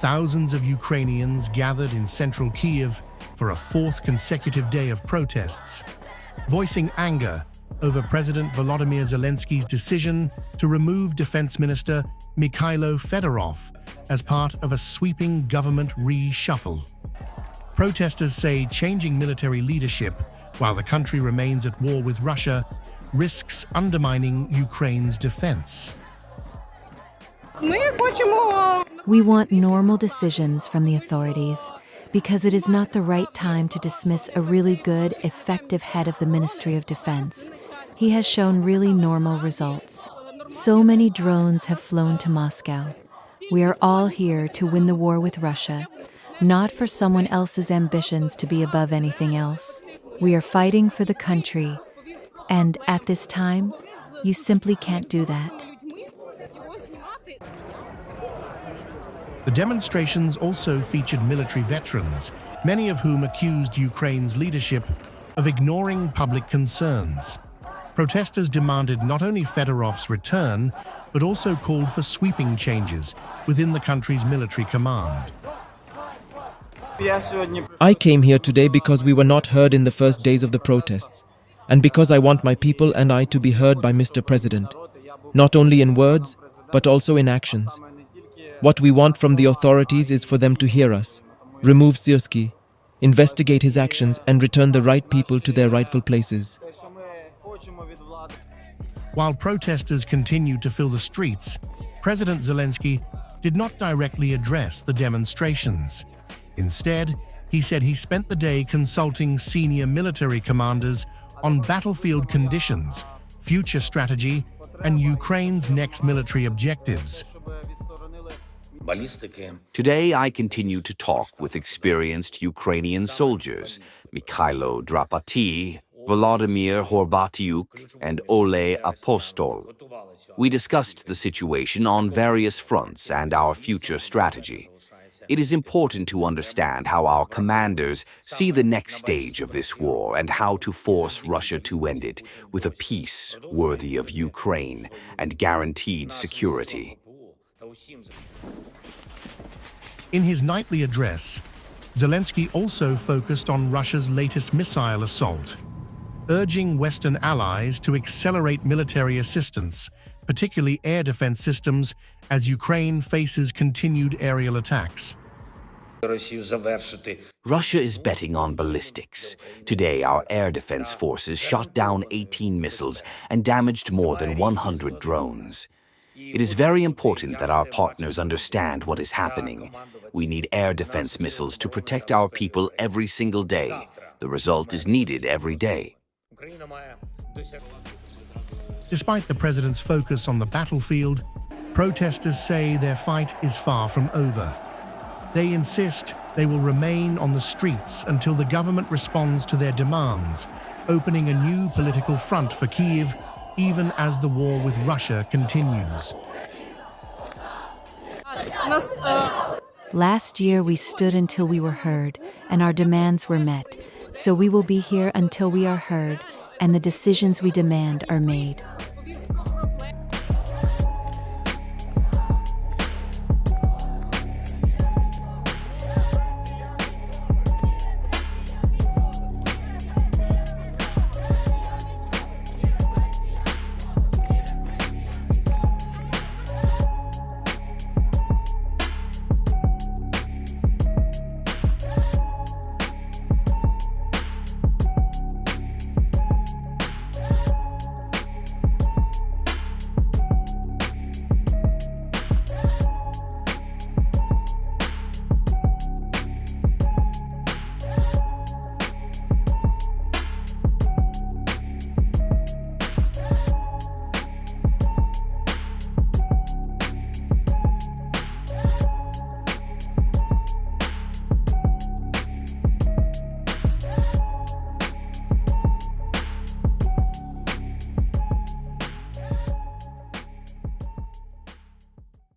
thousands of Ukrainians gathered in central Kyiv for a fourth consecutive day of protests, voicing anger over President Volodymyr Zelensky's decision to remove Defense Minister Mikhailo Fedorov as part of a sweeping government reshuffle. Protesters say changing military leadership while the country remains at war with Russia risks undermining Ukraine's defense. We want normal decisions from the authorities because it is not the right time to dismiss a really good, effective head of the Ministry of Defense. He has shown really normal results. So many drones have flown to Moscow. We are all here to win the war with Russia, not for someone else's ambitions to be above anything else. We are fighting for the country, and at this time, you simply can't do that. The demonstrations also featured military veterans, many of whom accused Ukraine's leadership of ignoring public concerns. Protesters demanded not only Fedorov's return, but also called for sweeping changes within the country's military command. I came here today because we were not heard in the first days of the protests, and because I want my people and I to be heard by Mr. President, not only in words, but also in actions. What we want from the authorities is for them to hear us, remove Zelensky, investigate his actions, and return the right people to their rightful places. While protesters continued to fill the streets, President Zelensky did not directly address the demonstrations. Instead, he said he spent the day consulting senior military commanders on battlefield conditions, future strategy, and Ukraine's next military objectives. Today, I continue to talk with experienced Ukrainian soldiers, Mikhailo Drapati, Volodymyr Horbatyuk, and Ole Apostol. We discussed the situation on various fronts and our future strategy. It is important to understand how our commanders see the next stage of this war and how to force Russia to end it with a peace worthy of Ukraine and guaranteed security. In his nightly address, Zelensky also focused on Russia's latest missile assault, urging Western allies to accelerate military assistance, particularly air defense systems, as Ukraine faces continued aerial attacks. Russia is betting on ballistics. Today, our air defense forces shot down 18 missiles and damaged more than 100 drones. It is very important that our partners understand what is happening. We need air defense missiles to protect our people every single day. The result is needed every day. Despite the president's focus on the battlefield, protesters say their fight is far from over. They insist they will remain on the streets until the government responds to their demands, opening a new political front for Kyiv, even as the war with Russia continues. Last year we stood until we were heard, and our demands were met. So we will be here until we are heard, and the decisions we demand are made.